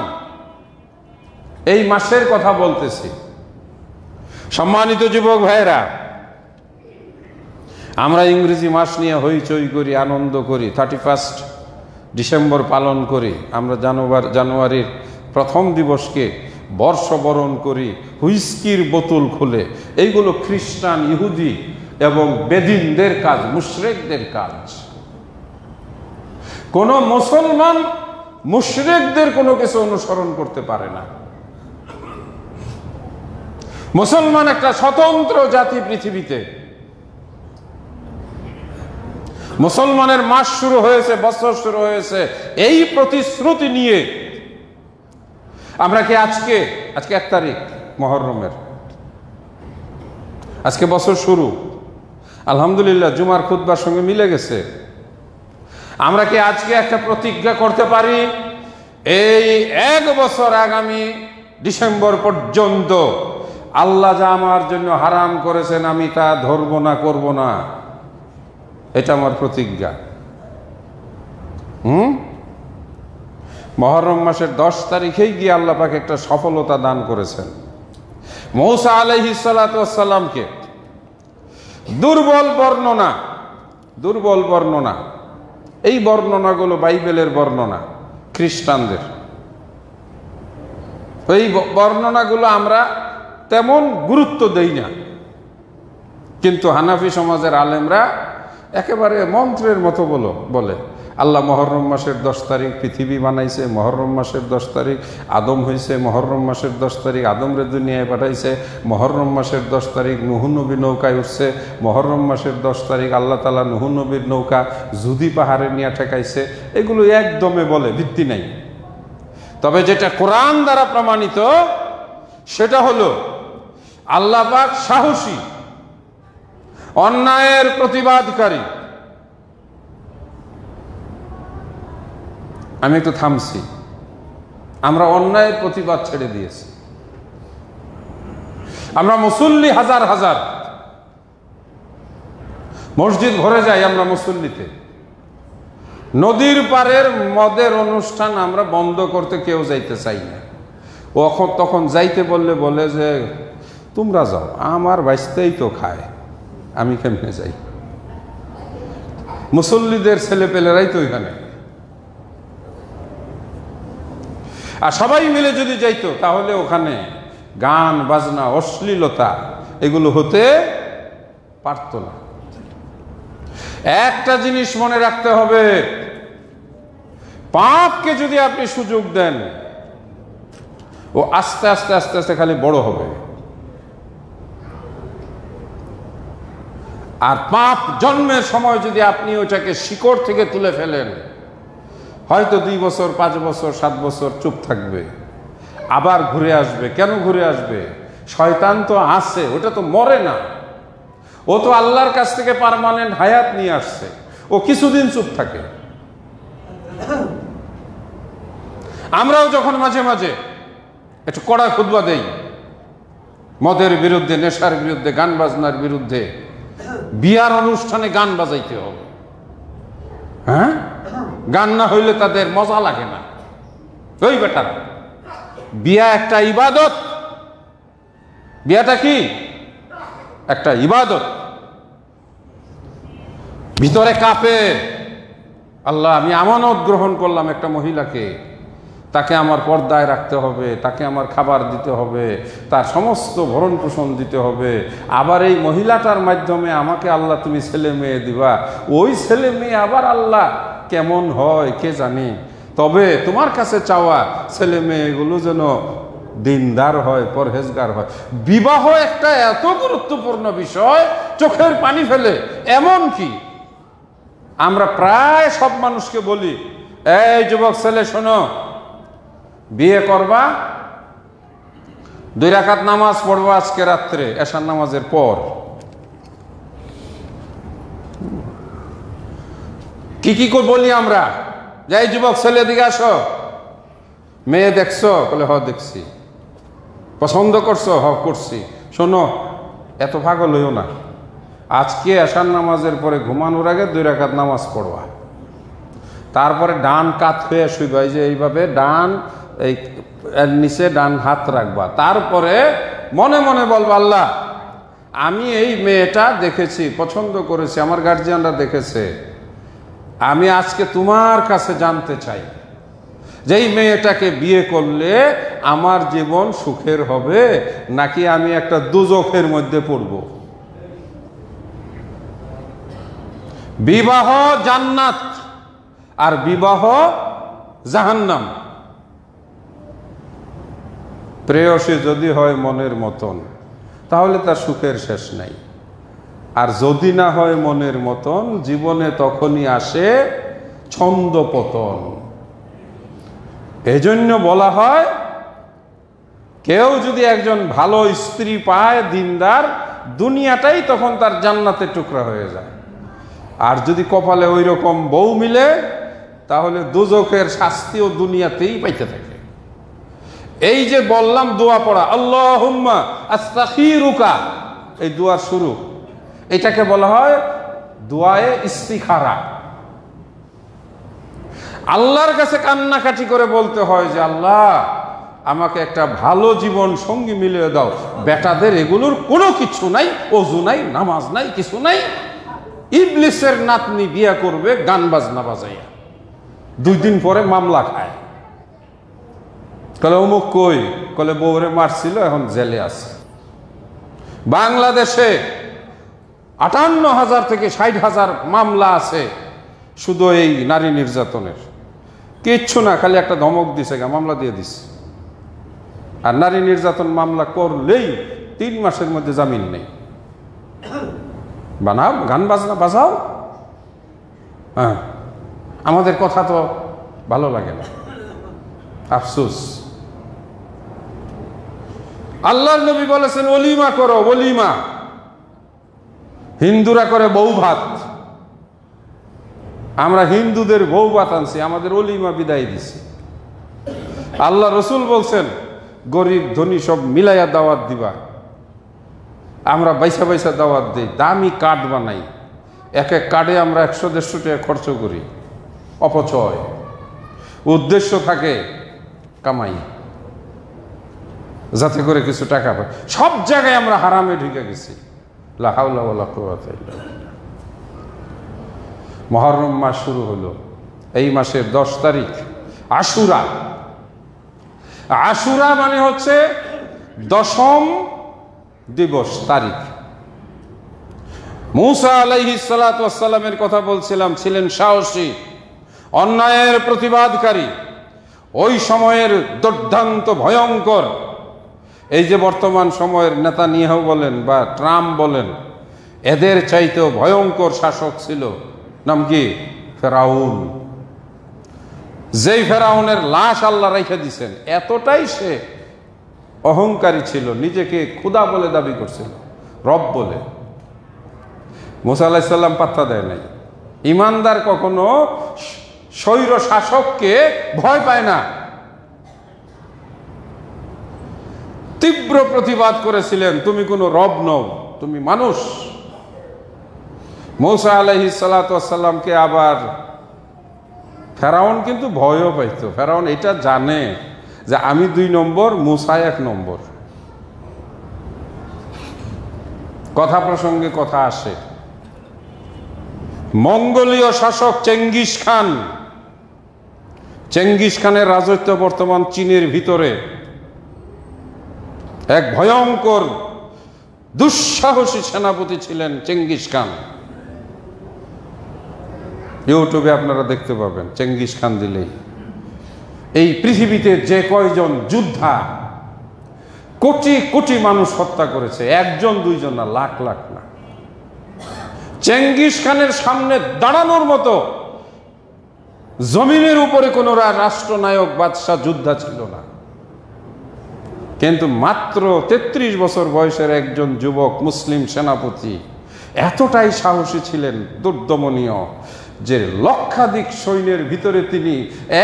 এই মাসের কথা বলতেছি। সম্মানিত যুবক ভাইরা, আমরা ইংরেজি মাস নিয়ে হইচই করি, আনন্দ করি, 31 ডিসেম্বর পালন করি। আমরা জানুয়ারির প্রথম দিবসকে বর্ষবরণ করি, হুইস্কির বোতল খুলে। এইগুলো খ্রিস্টান, ইহুদি এবং বেদিনদের কাজ, মুশরিকদের কাজ। কোন মুসলমান মুশরিকদের কোনো কিছু অনুসরণ করতে পারে না। মুসলমান একটা স্বতন্ত্র জাতি পৃথিবীতে। মুসলমানের মাস শুরু হয়েছে, বছর শুরু হয়েছে এই প্রতিশ্রুতি নিয়ে। আমরা কি আজকে 1 তারিখ মুহররমের, আজকে বছর শুরু, আলহামদুলিল্লাহ, জুমার খুতবার সঙ্গে মিলে গেছে। আমরা কি আজকে একটা প্রতিজ্ঞা করতে পারি, এই 1 বছর আগামী ডিসেম্বর পর্যন্ত আল্লাহ যা আমার জন্য হারাম করেছেন আমি তা ধরব না, করব না? এটা আমার প্রতিজ্ঞা। মুহররম মাসের 10 তারিখেই গিয়ে আল্লাহ পাক একটা সফলতা দান করেছেন। মূসা আলাইহিস সালাতু ওয়াস সালামকে দুর্বল বর্ণনা, এই বর্ণনাগুলো বাইবেলের বর্ণনা, খ্রিস্টানদের। এই বর্ণনাগুলো আমরা তেমন গুরুত্ব দেই না, কিন্তু হানাফি সমাজের আলেমরা একেবারে মন্ত্রের মতো বলে আল্লাহ মুহররম মাসের 10 তারিখ পৃথিবী বানাইছে, মুহররম মাসের 10 তারিখ আদম হয়েছে, মুহররম মাসের 10 তারিখ আদমরে দুনিয়ায় পাঠাইছে, মুহররম মাসের 10 তারিখ নূহ নবী নৌকায় উঠছে, মুহররম মাসের 10 তারিখ আল্লাহ তাআলা নূহ নবীর নৌকা জুদি পাহাড়ে নিয়ে ঠেকাইছে। এগুলো একদমে বলে, ভিত্তি নাই। তবে যেটা কোরআন দ্বারা প্রমাণিত সেটা হলো আল্লাহ পাক সাহসী, অন্যায়ের প্রতিবাদকারী। আমি একটু থামছি, আমরা অন্যায়ের প্রতিবাদ ছেড়ে দিয়েছি। আমরা মুসল্লি হাজার হাজার, মসজিদ ভরে যাই আমরা মুসল্লিতে। নদীর পারের মদের অনুষ্ঠান আমরা বন্ধ করতে কেউ যাইতে চাই না। তখন যাইতে বলে যে তোমরা যাও, আমার বাইসতেই তো খায়, আমি কেমনে যাই? মুসল্লিদের ছেলে পেলেরাই তো এখানে। আর সবাই মিলে যদি যাইতো তাহলে ওখানে গান বাজনা, অশ্লীলতা এগুলো হতে পারত না। একটা জিনিস মনে রাখতে হবে, পাপকে যদি আপনি সুযোগ দেন ও আস্তে আস্তে আস্তে আস্তে খালি বড় হবে। আর পাপ জন্মের সময় যদি আপনি ওইটাকে শিকড় থেকে তুলে ফেলেন, হয়তো 2 বছর, 5 বছর, 7 বছর চুপ থাকবে, আবার ঘুরে আসবে। কেন ঘুরে আসবে? শয়তান তো আছে, ওটা তো মরে না, ও তো আল্লাহর কাছ থেকে পার্মানেন্ট হায়াত নিয়ে আসছে, ও কিছুদিন চুপ থাকে। আমরাও যখন মাঝে মাঝে একটু কড়া খুতবা দেই, মদের বিরুদ্ধে, নেশার বিরুদ্ধে, গান বাজনার বিরুদ্ধে, বিয়ার অনুষ্ঠানে গান বাজাইতে হবে, হ্যাঁ, গান না হইলে তাদের মজা লাগে না, ওই বেটার বিয়া একটা ইবাদত। বিয়াটা কি? একটা ইবাদত। ভিতরে কাঁপে, আল্লাহ আমি আমানত গ্রহণ করলাম একটা মহিলাকে, তাকে আমার পর্দায় রাখতে হবে, তাকে আমার খাবার দিতে হবে, তার সমস্ত ভরণ পোষণ দিতে হবে, আবার এই মহিলাটার মাধ্যমে আমাকে আল্লাহ তুমি ছেলে মেয়ে দিবা। ওই ছেলে মেয়ে আবার আল্লাহ কেমন হয় কে জানি, তবে তোমার কাছে চাওয়া ছেলে মেয়েগুলো যেন দিনদার হয়, পরহেজগার হয়। বিবাহ একটা এত গুরুত্বপূর্ণ বিষয়, চোখের পানি ফেলে। এমন কি আমরা প্রায় সব মানুষকে বলি, এই যুবক ছেলে শোনো, বিয়ে করবা, 2 রাকাত নামাজ পড়বো আজকে রাত্রে এশার নামাজের পর। কি কি করে বলি আমরা, যাই যুবক ছেলে দিকে আসো, মেয়ে দেখছো? বলে হ দেখছি। পছন্দ করছো? হ করছি। শোনো, এত পাগল হইও না, আজকে এশার নামাজের পরে ঘুমানোর আগে 2 রাকাত নামাজ পড়বা, তারপরে ডান কাত হয়ে শুইবা, এই যে এইভাবে ডান এই এর নিচে ডান হাত রাখবা, তারপরে মনে মনে বলবা আল্লাহ আমি এই মেয়েটা দেখেছি, পছন্দ করেছি, আমার গার্জিয়ানরা দেখেছে, আমি আজকে তোমার কাছে জানতে চাই যে এই মেয়েটাকে বিয়ে করলে আমার জীবন সুখের হবে নাকি আমি একটা দুজখের মধ্যে পড়ব। বিবাহ জান্নাত আর বিবাহ জাহান্নাম। প্রেয়সী যদি হয় মনের মতন তাহলে তার সুখের শেষ নাই, আর যদি না হয় মনের মতন, জীবনে তখনই আসে ছন্দপতন। এজন্য বলা হয় কেউ যদি একজন ভালো স্ত্রী পায় দিনদার, দুনিয়াটাই তখন তার জান্নাতের টুকরা হয়ে যায়। আর যদি কপালে ওই রকম বউ মিলে তাহলে দুজখের শাস্তিও দুনিয়াতেই পাইতে থাকে। এই যে বললাম দোয়া পড়া, আল্লাহুম্মা আস্তাখিরুকা, এই দোয়ার শুরু, এটাকে বলা হয় দোয়ায়ে ইস্তিখারা। আল্লাহর কাছে কান্নাকাটি করে বলতে হয় যে আল্লাহ আমাকে একটা ভালো জীবন সঙ্গী মিলিয়ে দাও। বেটাদের এগুলোর কোনো কিছু নাই, ওযু নাই, নামাজ নাই, কিছু নাই। ইবলিসের নাতনি বিয়া করবে গান বাজনা বাজাইয়া, 2 দিন পরে মামলা খায়। কলে অমুক কই? কলে বউরে মারছিল, এখন জেলে আছে। বাংলাদেশে 58,000 থেকে 60,000 মামলা আছে শুধু এই নারী নির্যাতনের। কিচ্ছু না, খালি একটা ধমক দিছে, মামলা দিয়ে দিছে। আর নারী নির্যাতন মামলা করলেই 3 মাসের মধ্যে জামিন নেই। বানাও, গান বাজনা বাজাও, হ্যাঁ, আমাদের কথা তো ভালো লাগে না, আফসোস। আল্লাহর নবী বলেছেন ওলিমা করো, ওলিমা। হিন্দুরা করে বউ ভাত, আমরা হিন্দুদের বউ ভাত আনছি, আমাদের ওলিমা বিদায় দিছি। আল্লাহ রসুল বলছেন গরিব ধনী সব মিলাইয়া দাওয়াত দিবা, আমরা বাইসা বাইসা দাওয়াত দিই, দামি কার্ড বানাই, এক এক কার্ডে আমরা 100-150 টাকা খরচ করি, অপচয়। উদ্দেশ্য থাকে কামাই, যাতে করে কিছু টাকা পায়। সব জায়গায় আমরা হারামে ঢুকে গেছি। লা হাওলা ওয়ালা কুওয়াতা ইল্লা বিল্লাহ। মুহররম মাস শুরু হলো, এই মাসের 10 তারিখ আশুরা। আশুরা মানে হচ্ছে 10ম দিবস, তারিখ। মূসা আলাইহিস সালাতু ওয়াস সালামের কথা বলছিলাম, ছিলেন সাহসী, অন্যায়ের প্রতিবাদকারী। ওই সময়ের দুর্দান্ত ভয়ঙ্কর, এই যে বর্তমান সময়ের নেতানিয়াহু বলেন বা ট্রাম্প বলেন, এদের চাইতেও ভয়ঙ্কর শাসক ছিল। নাম কি? ফেরাউন। যেই ফেরাউনের লাশ আল্লাহ রেখে দিছেন, এতটাই সে অহংকারী ছিল, নিজেকে খোদা বলে দাবি করছিল, রব বলে। মুসা আলাইহিস সালাম পাত্তা দেয় নাই। ইমানদার কখনো স্বৈর শাসককে ভয় পায় না। তীব্র প্রতিবাদ করেছিলেন, তুমি কোনো রব নও, তুমি মানুষ। মুসা আলাইহিস সালাতু ওয়াস সালামকে আবার ফেরাউন কিন্তু ভয়ও পাইত। ফেরাউন এটা জানে যে আমি 2 নম্বর, মুসা 1 নম্বর। কথা প্রসঙ্গে কথা আসে, মঙ্গোলীয় শাসক চেঙ্গিস খান, চেঙ্গিস খানের রাজত্ব বর্তমান চীনের ভিতরে, এক ভয়ঙ্কর দুঃসাহসী সেনাপতি ছিলেন চেঙ্গিস খান। ইউটিউবে আপনারা দেখতে পাবেন, চেঙ্গিস খান দিলেই। এই পৃথিবীতে যে কয়জন যোদ্ধা কোটি কোটি মানুষ হত্যা করেছে, 1জন 2জন না, লাখ লাখ না। চেঙ্গিস খানের সামনে দাঁড়ানোর মতো জমিনের উপরে কোন রাষ্ট্রনায়ক বাদশাহ যোদ্ধা ছিল না। কিন্তু মাত্র 33 বছর বয়সের একজন যুবক মুসলিম সেনাপতি এতটাই সাহসী ছিলেন, দুর্দমনীয়, যে লক্ষাধিক সৈন্যের ভিতরে তিনি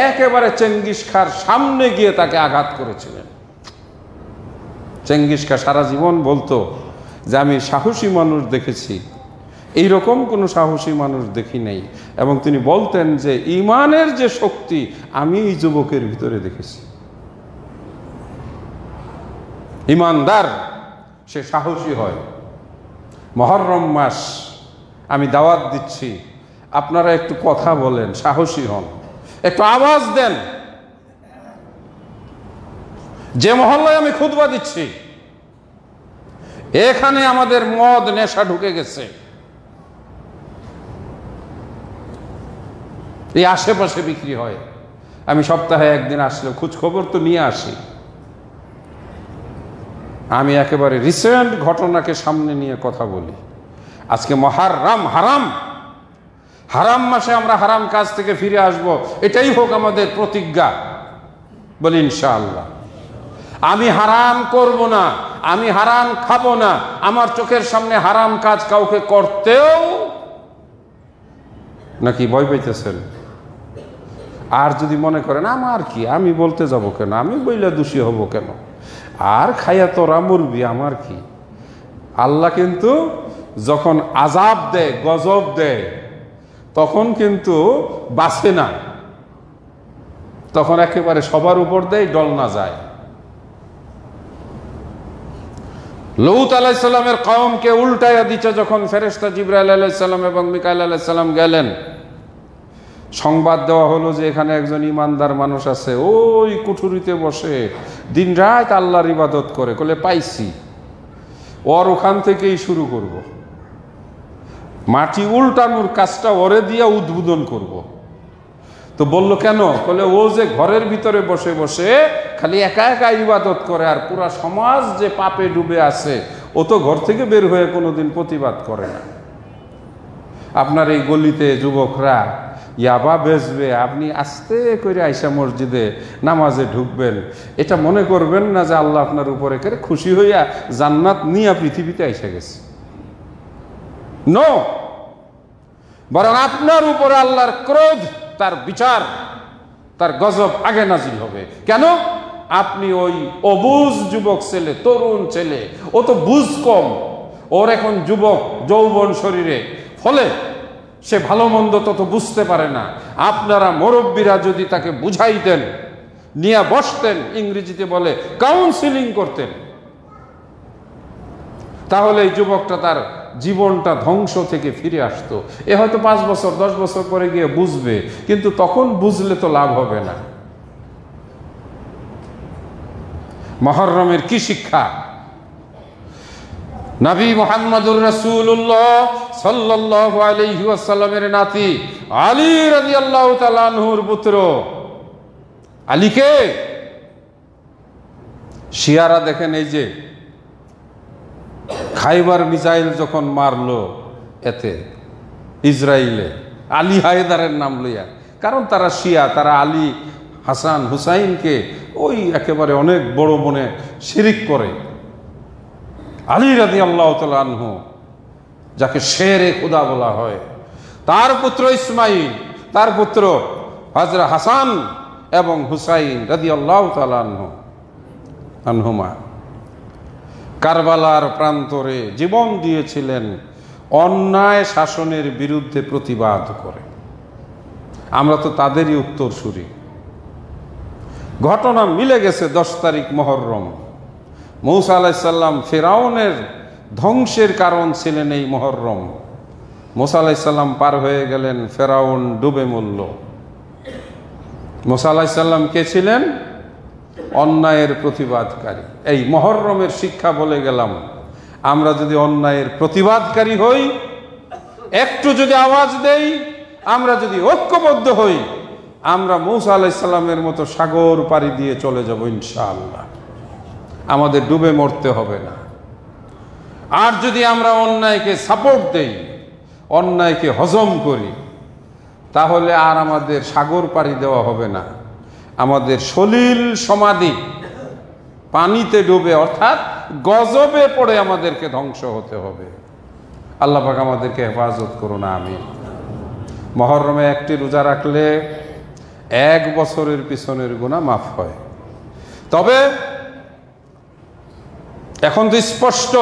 একেবারে চেঙ্গিস খার সামনে গিয়ে তাকে আঘাত করেছিলেন। চেঙ্গিস খা সারা জীবন বলতো যে আমি সাহসী মানুষ দেখেছি, এইরকম কোনো সাহসী মানুষ দেখি নাই। এবং তিনি বলতেন যে ইমানের যে শক্তি আমি এই যুবকের ভিতরে দেখেছি। ইমানদার সে সাহসী হয়। মুহররম মাস, আমি দাওয়াত দিচ্ছি, আপনারা একটু কথা বলেন, সাহসী হন, একটু আওয়াজ দেন। যে মহল্লায় আমি খুতবা দিচ্ছি এখানে আমাদের মদ নেশা ঢুকে গেছে, এই আশেপাশে বিক্রি হয়। আমি সপ্তাহে 1 দিন আসলে খোঁজ খবর তো নিয়ে আসি। আমি একেবারে রিসেন্ট ঘটনাকে সামনে নিয়ে কথা বলি। আজকে মুহররম, হারাম, হারাম মাসে আমরা হারাম কাজ থেকে ফিরে আসব, এটাই হোক আমাদের প্রতিজ্ঞা। বলি ইনশাআল্লাহ। আমি হারাম করব না, আমি হারাম খাবো না, আমার চোখের সামনে হারাম কাজ কাউকে করতেও নাকি ভয় পাইতেছেন? আর যদি মনে করেন আমার কি, আমি বলতে যাব কেন, আমি বইলে দোষী হব কেন, আর খাইয়া তোরা মরবি, আমার কি। আল্লাহ কিন্তু যখন আযাব দেয়, গজব দেয়, তখন কিন্তু বাঁচে না, তখন একেবারে সবার উপর দেয়, ডল না যায়। লূত আলাইহিস সালামের কওমকে উল্টায়া দিচ্ছে যখন ফেরেশতা জিবরাইল আলাইহিস সালাম এবং মিকাইল আলাইহিস সালাম গেলেন, সংবাদ দেওয়া হলো যে এখানে একজন ইমানদার মানুষ আছে, ওই কুঠুরিতে বসে দিনরাত আল্লাহর ইবাদত করে। বলে পাইছি, ওর ওখান থেকেই শুরু করব, মাটি উল্টানোর কাজটা ওরে দিয়া উদ্বোধন করব। তো বলল কেন? বলে ও যে ঘরের ভিতরে বসে বসে খালি একা একা ইবাদত করে, আর পুরা সমাজ যে পাপে ডুবে আছে, ও তো ঘর থেকে বের হয়ে কোনোদিন প্রতিবাদ করে না। আপনার এই গলিতে যুবকরা ইয়াবা বেচবে, আপনি আস্তে করে আইসা মসজিদে নামাজে ঢুকবেন, এটা মনে করবেন না যে আল্লাহ আপনার উপরে খুশি হইয়া জান্নাত নিয়ে পৃথিবীতে আইসা গেছে। নো, বরং আপনার উপরে আল্লাহর ক্রোধ, তার বিচার, তার গজব আগে নাজিল হবে। কেন? আপনি ওই অবুঝ যুবক ছেলে, তরুণ ছেলে, ও তো বুঝ কম, ওর এখন যুবক যৌবন শরীরে, ফলে সে ভালো মন্দ তত বুঝতে পারে না। আপনারা মুরব্বীরা যদি তাকে বুঝাইতেন, নিয়ে বসতেন, ইংরেজিতে বলে কাউন্সিলিং করতেন, তাহলে এই যুবকটা তার জীবনটা ধ্বংস থেকে ফিরে আসতো। এ হয়তো 5 বছর 10 বছর পরে গিয়ে বুঝবে, কিন্তু তখন বুঝলে তো লাভ হবে না। মুহররমের কি শিক্ষা? নবী মুহাম্মদুর রাসূলুল্লাহ সাল্লাল্লাহু আলাইহি ওয়াসাল্লামের নাতি আলী রাদিয়াল্লাহু তাআলা আনহুর পুত্র আলীকে শিয়ারা দেখেন, এই যে খাইবার মিসাইল যখন মারলো এতে ইসরায়েলে, আলী হায়দারের নাম লইয়া, কারণ তারা শিয়া, তারা আলী হাসান হুসাইনকে ওই একেবারে অনেক বড় মনে শিরিক করে। আলী রাদিয়াল্লাহু তাআলা আনহু, যাকে শেরে খুদা বলা হয়, তার পুত্র ইসমাইল, তার পুত্র হযরত হাসান এবং হুসাইন রাদিয়াল্লাহু তাআলা আনহুমা কারবালার প্রান্তরে জীবন দিয়েছিলেন অন্যায় শাসনের বিরুদ্ধে প্রতিবাদ করে। আমরা তো তাদেরই উত্তরসূরি। ঘটনা মিলে গেছে 10 তারিখ মুহররম। মূসা আলাইহিস সালাম ফিরাউনের ধ্বংসের কারণ ছিলেন এই মুহররম। মূসা আলাইহিস সালাম পার হয়ে গেলেন, ফিরাউন ডুবে মরল। মূসা আলাইহিস সালাম কে ছিলেন? অন্যায়ের প্রতিবাদকারী। এই মুহররমের শিক্ষা বলে গেলাম, আমরা যদি অন্যায়ের প্রতিবাদকারী হই, একটু যদি আওয়াজ দেই, আমরা যদি ঐক্যবদ্ধ হই, আমরা মূসা আলাইহিস সালামের মতো সাগর পাড়ি দিয়ে চলে যাব ইনশাআল্লাহ। আমাদের ডুবে মরতে হবে না। আর যদি আমরা অন্যায়কে সাপোর্ট দেই, অন্যায়কে হজম করি, তাহলে আর আমাদের সাগর পাড়ি দেওয়া হবে না, আমাদের সলিল সমাধি পানিতে ডুবে, অর্থাৎ গজবে পড়ে আমাদেরকে ধ্বংস হতে হবে। আল্লাহ পাক আমাদেরকে হেফাজত করুন, আমিন। মুহররমে একটি রোজা রাখলে 1 বছরের পিছনের গুনাহ মাফ হয়। তবে এখন তো স্পষ্ট,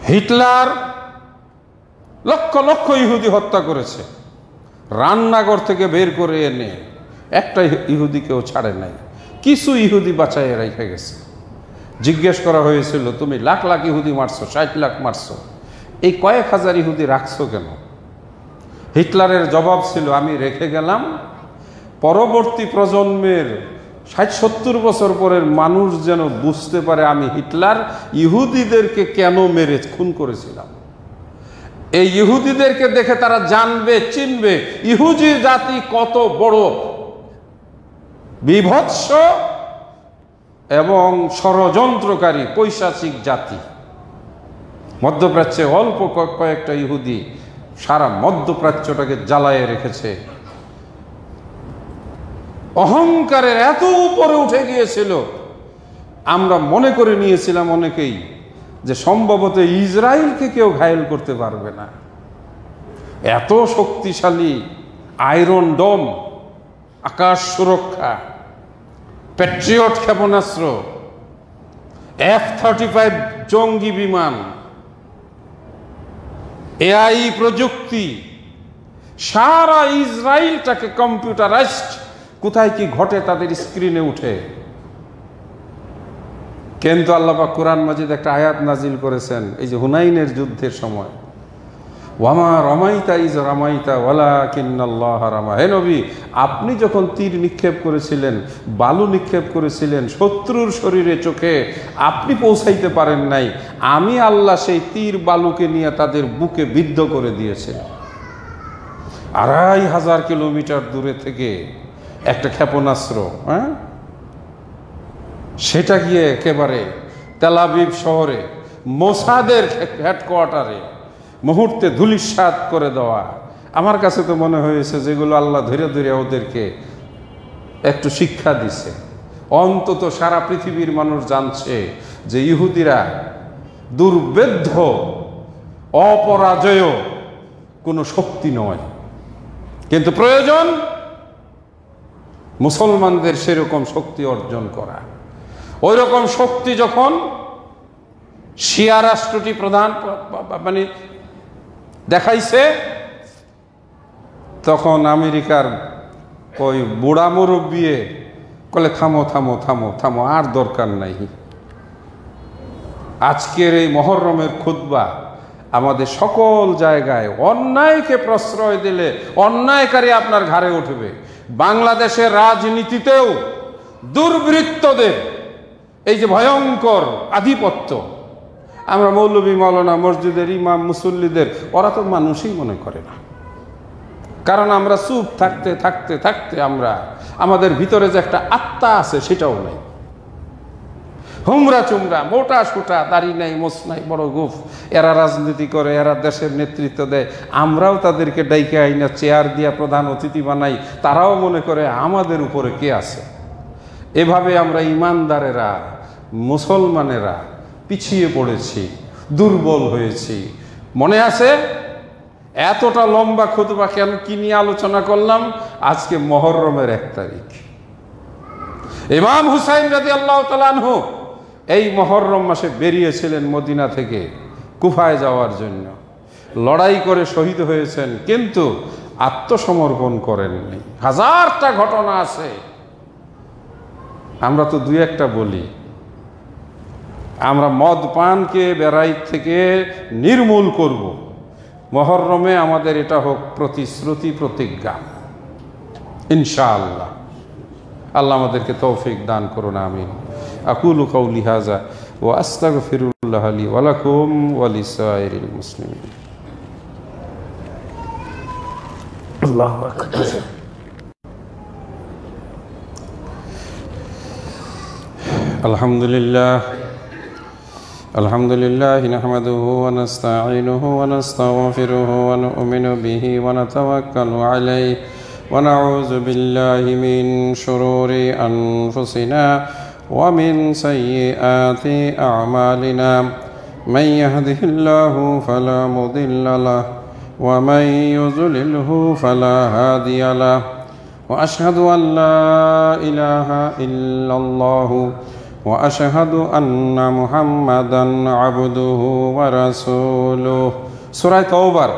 হিটলার লক্ষ লক্ষ ইহুদি হত্যা করেছে, রান্নাঘর থেকে বের করে এনে একটা ইহুদিকেও ছাড়ে নাই, কিছু ইহুদি বাঁচাইয়ে রেখে গেছে। জিজ্ঞেস করা হয়েছিল, তুমি লাখ লাখ ইহুদি মারছো, 60 লাখ মারছো, এই কয়েক হাজার ইহুদি রাখছো কেন? হিটলারের জবাব ছিল, আমি রেখে গেলাম পরবর্তী প্রজন্মের 60-70 বছর পরের মানুষ যেন বুঝতে পারে আমি হিটলার ইহুদিদেরকে কেন মেরে খুন করেছিলাম। এই ইহুদিদেরকে দেখে তারা জানবে, চিনবে ইহুদি জাতি কত বড় বিভৎস এবং ষড়যন্ত্রকারী পৈশাচিক জাতি। মধ্যপ্রাচ্যে অল্প কয়েকটা ইহুদি সারা মধ্যপ্রাচ্যটাকে জ্বালায়ে রেখেছে। অহংকারের এত উপরে উঠে গিয়েছিল, আমরা মনে করে নিয়েছিলাম অনেকেই যে সম্ভবত ইসরায়েলকে কেউ ঘায়েল করতে পারবে না। এত শক্তিশালী আয়রন ডোম, আকাশ সুরক্ষা, প্যাট্রিয়ট ক্ষেপণাস্ত্র, F-35 জঙ্গি বিমান, AI প্রযুক্তি, সারা ইসরায়েলটাকে কম্পিউটারাইজড, কোথায় কি ঘটে তাদের স্ক্রিনে উঠে। কিন্তু আল্লাহ পাক কোরআন মাজিদ একটা আয়াত নাজিল করেছেন এই যে হুনাইনের যুদ্ধের সময়, ওয়ামা রমাইতা ইজ রামাইতা ওয়ালাকিন্নাল্লাহ রামা। হে নবী, আপনি যখন তীর নিক্ষেপ করেছিলেন, বালু নিক্ষেপ করেছিলেন শত্রুর শরীরে, চোখে, আপনি পৌঁছাইতে পারেন নাই, আমি আল্লাহ সেই তীর বালুকে নিয়ে তাদের বুকে বিদ্ধ করে দিয়েছিলাম। 2500 কিলোমিটার দূরে থেকে একটা ক্ষেপণাস্ত্র, সেটা গিয়ে একেবারে তেল আবিব শহরে মোসাদের হেডকোয়ার্টারে মুহূর্তে ধূলিসাৎ করে দেওয়া। আমার কাছে তো মনে হয়েছে যেগুলো আল্লাহ ধীরে ধীরে ওদেরকে একটু শিক্ষা দিছে। অন্তত সারা পৃথিবীর মানুষ জানছে যে ইহুদিরা দুর্বেদ্য, অপরাজয় কোনো শক্তি নয়, কিন্তু প্রয়োজন মুসলমানদের সেরকম শক্তি অর্জন করা। ওই রকম শক্তি যখন শিয়া রাষ্ট্রটি প্রধান দেখাইছে, তখন আমেরিকার ওই বুড়া মুরব্বী বলে থামো থামো থামো থামো, আর দরকার নাই। আজকের এই মুহররমের খুতবা আমাদের সকল জায়গায় অন্যায়কে প্রশ্রয় দিলে অন্যায়কারী আপনার ঘাড়ে উঠবে। বাংলাদেশের রাজনীতিতেও দুর্বৃত্তদের এই যে ভয়ঙ্কর আধিপত্য, আমরা মৌলবী মাওলানা, মসজিদের ইমাম, মুসল্লিদের, ওরা তো মানুষই মনে করে না। কারণ আমরা চুপ থাকতে থাকতে থাকতে আমাদের ভিতরে যে একটা আত্মা আছে সেটাও নাই। হুমরা চুমরা, মোটা সুটা, দাড়ি নাই, মোছ নাই, বড় গুফ, এরা রাজনীতি করে, এরা দেশের নেতৃত্ব দেয়, আমরাও তাদেরকে ডাইকে আইনা চেয়ার দিয়া প্রধান অতিথি বানাই, তারাও মনে করে আমাদের উপরে কে আছে। এভাবে আমরা ইমানদারেরা, মুসলমানেরা পিছিয়ে পড়েছি, দুর্বল হয়েছি। মনে আছে এতটা লম্বা খুতবা কেন, কি নিয়ে আলোচনা করলাম? আজকে মুহররমের 1 তারিখ। ইমাম হুসাইন রাদিয়াল্লাহু তাআলা আনহু এই মুহররম মাসে বেরিয়েছিলেন মদিনা থেকে কুফায় যাওয়ার জন্য, লড়াই করে শহীদ হয়েছেন। কিন্তু আত্মসমর্পণ করেননি। হাজারটা ঘটনা আছে, আমরা তো দুই একটা বলি। আমরা মদ পানকে বেড়াই থেকে নির্মূল করব, মুহররমে আমাদের এটা হোক প্রতিশ্রুতি, প্রতিজ্ঞা, ইনশাআল্লাহ। আল্লাহ আমাদেরকে তৌফিক দান করুন, আমিন। আকুলু কাউলি হাযা ওয়া আস্তাগফিরুল্লাহ লি ওয়া লাকুম ওয়া লিসাইরিল মুসলিমিন। আল্লাহু আকবার। আলহামদুলিল্লাহ আলহামদুলিল্লাহি নাহমাদুহু ওয়া নাস্তাঈনুহু ওয়া নাস্তাগফিরুহু ওয়া নু'মিনু বিহি ওয়া নাতাওয়াক্কালু আলাইহি ওয়া নাউযু বিল্লাহি মিন শুরুরি আনফুসিনা ওয়া মিন সাইয়্যিআতি আ'মালিনা। মান ইয়াহদিহিল্লাহু ফালা মুদিল্লা লাহু ওয়া মান ইউদ্লিলহু ফালা হাদিয়া লাহু। ওয়া আশহাদু আন লা ইলাহা ইল্লাল্লাহু ওয়া আশহাদু আন্না মুহাম্মাদান আবদুহু ওয়া রাসূলুহু। সূরা তাওবার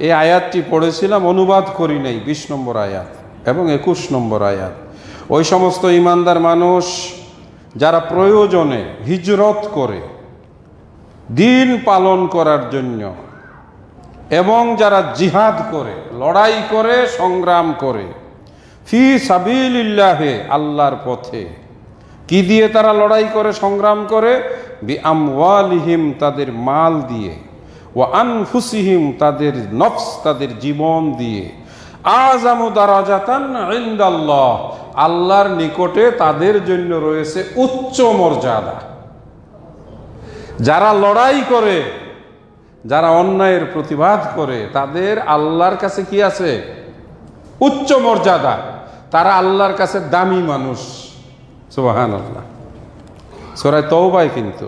এই আয়াতটি পড়েছিলাম, অনুবাদ করি নাই, 20 নম্বর আয়াত এবং 21 নম্বর আয়াত। ওই সমস্ত ঈমানদার মানুষ যারা প্রয়োজনে হিজরত করে দিন পালন করার জন্য, এবং যারা জিহাদ করে, লড়াই করে, সংগ্রাম করে, ফি সাবিলিল্লাহে, আল্লাহর পথে। কি দিয়ে তারা লড়াই করে, সংগ্রাম করে? বি আমওয়ালিহিম, তাদের মাল দিয়ে, ওয়া আনফুসিহিম, তাদের নফস, তাদের জীবন দিয়ে। আযামু দারাজাতান ইনদাল্লাহ, আল্লাহর নিকটে তাদের জন্য রয়েছে উচ্চ মর্যাদা। যারা লড়াই করে, যারা অন্যায়ের প্রতিবাদ করে, তাদের আল্লাহর কাছে কি আছে? উচ্চ মর্যাদা। তারা আল্লাহর কাছে দামি মানুষ। সুবহানাল্লাহ। সূরা তাওবায় কিন্তু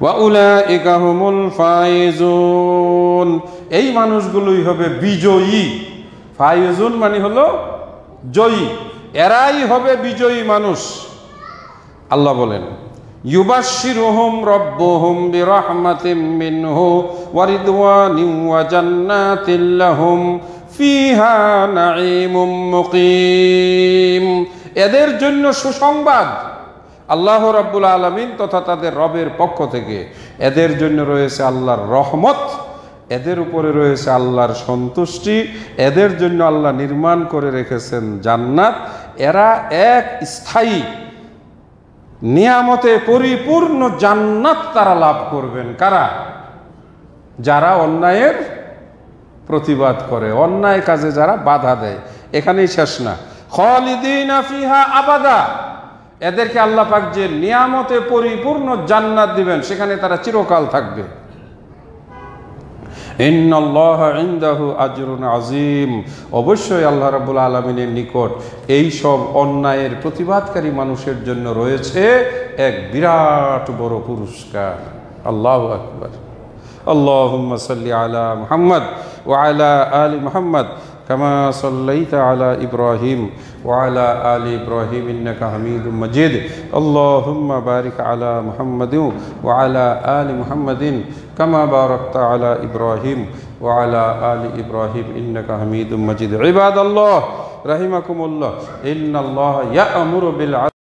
ওয়া উলাইকা হুমুল ফাইজুন, এই মানুষগুলোই হবে বিজয়ী। ফাইজুন মানে হলো জয়ী, এরাই হবে বিজয়ী মানুষ। আল্লাহ বলেন ইউবাশশিরুহুম রাব্বুহুম বিরাহমাতিম মিনহু ওয়া রিদওয়ানিন ওয়া জান্নাতিন লাহুম ফিহা নাঈমুম মুকিম। এদের জন্য সুসংবাদ আল্লাহ রাব্বুল আলামিন তথা তাদের রবের পক্ষ থেকে। এদের জন্য রয়েছে আল্লাহর রহমত, এদের উপরে রয়েছে আল্লাহর সন্তুষ্টি, এদের জন্য আল্লাহ নির্মাণ করে রেখেছেন জান্নাত। এরা এক স্থায়ী নিয়ামতে পরিপূর্ণ জান্নাত তারা লাভ করবেন। কারা? যারা অন্যায়ের প্রতিবাদ করে, অন্যায় কাজে যারা বাধা দেয়। এখানেই শেষ না, খালিদিনা ফিহা আবাদা, এদেরকে আল্লাহ পাক যে নিয়ামতে পরিপূর্ণ জান্নাত দিবেন, সেখানে তারা চিরকাল থাকবে। ইন্নাল্লাহা ইনদাহু আজরুন আযীম, অবশ্যই আল্লাহ রাব্বুল আলামিনের নিকট এই সব অন্যায়ের প্রতিবাদকারী মানুষের জন্য রয়েছে এক বিরাট বড় পুরস্কার। আল্লাহু আকবার। আল্লাহুম্মা সাল্লি আলা মুহাম্মদ ওয়া আলা আলি মুহাম্মদ কামা সাল্লাইতা আলা ইব্রাহিম ওয়া আলা আলি ইব্রাহিম ইন্নাকা হামিদুম মাজিদ। আল্লাহুম্মা বারিক আলা মুহাম্মাদিন ওয়া আলা আলি মুহাম্মাদিন কামা বারাকতা আলা ইব্রাহিম ওয়া আলা আলি ইব্রাহিম ইন্নাকা হামিদুম মাজিদ। ইবাদাল্লাহ রাহিমাকুমুল্লাহ, ইন্নাল্লাহা ইয়া'মুরু বিল